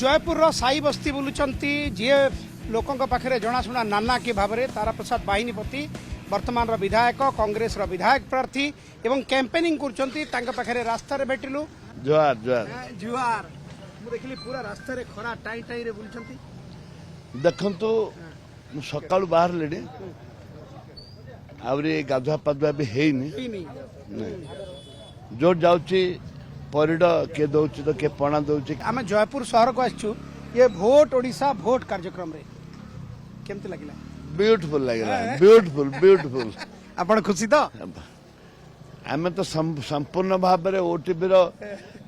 जयपुर साई बस्ती बुलुचंती जी लोकों पाखे जनाशुना नाना के भाव में तारा प्रसाद बाहिनीपति वर्तमान विधायक कांग्रेस विधायक प्रार्थी एवं कैंपेनिंग कर रास्ता भेटिलु जुआर जुआर जुआर देखिली पूरा रास्ता रे खरा टाई टाई रे बुलुचंती देखंतु सकाळु बाहर लेडी आवरी गाधुआ पाधुआ भी हेनी जोर जाउची परिड के दउची तो के पणा दउची आम जयपुर शहर को आछू ये भोट ओडिशा भोट कार्यक्रम रे केमती लागिला ब्यूटीफुल लगिला ब्यूटीफुल ब्यूटीफुल आपण खुशी तो आम तो संपूर्ण भाव में ओटीपी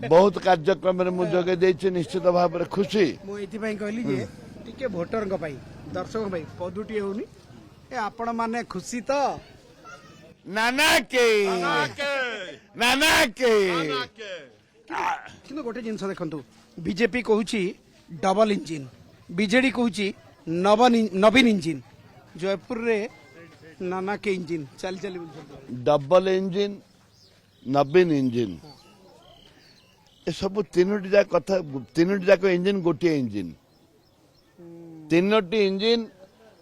बहुत कार्यक्रम मु जोगे देछि निश्चित भाव में खुशी मु एथि पई कहली जे टिके वोटर को पई दर्शक भाई पदुटी होनी ए आपण माने खुशी तो नाना के किंतु गोटे जिनस देखंतु बीजेपी कहूची डबल इंजिन बीजेडी कहूची नवीन इंजिन जयपुर रे नाना के इंजिन चल चल डबल इंजिन नवीन इंजिन ए सब तीनोटी जाक कथा तीनोटी जाक इंजिन गोटे इंजिन तीनोटी इंजिन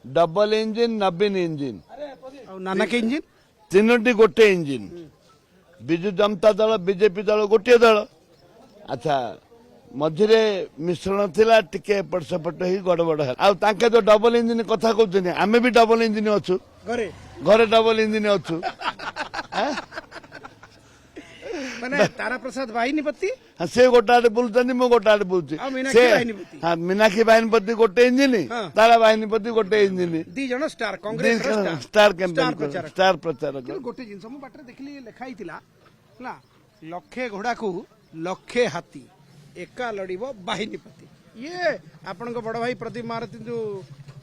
डबल इंजिन नवीन इंजिन नाना के इंजिन तीनोटी गोटे इंजिन विजु जनता दल बीजेपी दल गोटे दल अच्छा मझिरे मिश्रण थिला टिके एपट सेपट ही गड़बड़ है आ ताके तो डबल इंजिन कथा कहते आमे भी डबल इंजिन अच्छु घरे घरे डबल इंजिन अच्छु माने तारा प्रसाद बाहिनीपति से गोटाटे बुलुचंदी मु गोटाटे बुलुची हाँ मीनाक्षी बाहिनीपति गोटे इंजिन तारा बाहिनीपति गोटे इंजिन दी जण star Congress star campaign star प्रचारक गोटे जिनस मु बाटरे देखली लेखा हितिला ना लक्षे घोड़ा को लक्षे हाथी एका लड़िबो बाहिनीपति ये आपन को बड़ भाई प्रदीप महारथी जो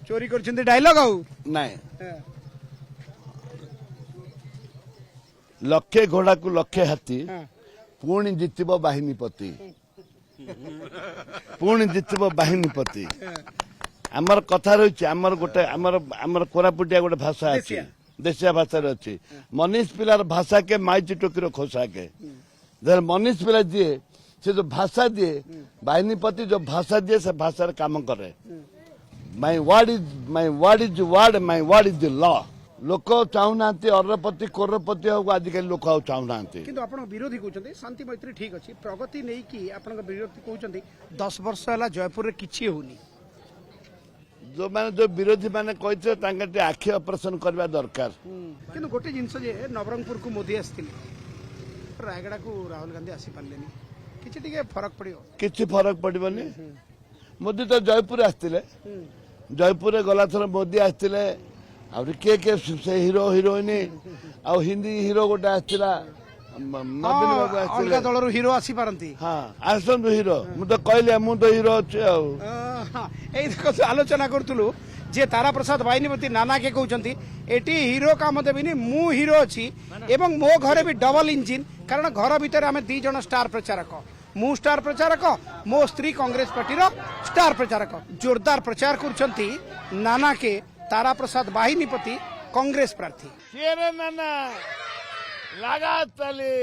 चोरी करछिंदी डायलॉग आउ नहीं लक्षे घोड़ा को लक्षे हाथी पुणी जितब बाहिनीपति पुणी जितब बाहिनीपति आमर कथा रही आमर गोटे आमर कोरापुटिया गोटे भाषा अच्छी देशिया भाषा अच्छी मनीष पिलार भाषा के माइची टोकीर खोसा के मनीष पिला दिए से जो भाषा दिए बाहिनीपति जो भाषा दिए से भाषा काम करे my word is word my word is the law लोक चाहूना अरबपति कोरपति आजिकल लोक चाहूना किंतु आपण विरोधी कहते शांति मैत्री ठीक अच्छी प्रगति नहीं कि आपण विरोधी कहते 10 वर्ष है जयपुर रे किछि होनी जो माने जो विरोधी माने कहते आखि ऑपरेशन करवा दरकार किंतु गोटे जिनस जे नवरंगपुर को मोदी आसथिले रायगड़ा को राहुल गांधी आसी पारलेनी किछि टिके फरक पड़ियो किछि फरक पड़िबनी मोदी तो जयपुर आसथिले जयपुर रे गला थर मोदी आसथिले आउरी के से हीरो हिरोइन आ हिंदी हीरो गोटे आसथिला नवीन बाबू आसथिले अलगा दलर हीरो आसी पारंती हां आसंतु हीरो मु तो कहले मु तो हीरो अछि एई देखो आलोचना करथुलु जे तारा प्रसाद बाहिनीपति नाना के कहउचंती एटी हीरो काम देबिनी मु हीरो अछि एवं मो घरे भी डबल इंजिन कारण घर भीतर आमे 2 जण स्टार प्रचारक मु स्टार प्रचारक मो स्त्री कांग्रेस पार्टी रो स्टार प्रचारक जोरदार प्रचार करछंती नाना के तारा प्रसाद बाहिनीपति कांग्रेस प्रार्थी केरे नाना लगा तली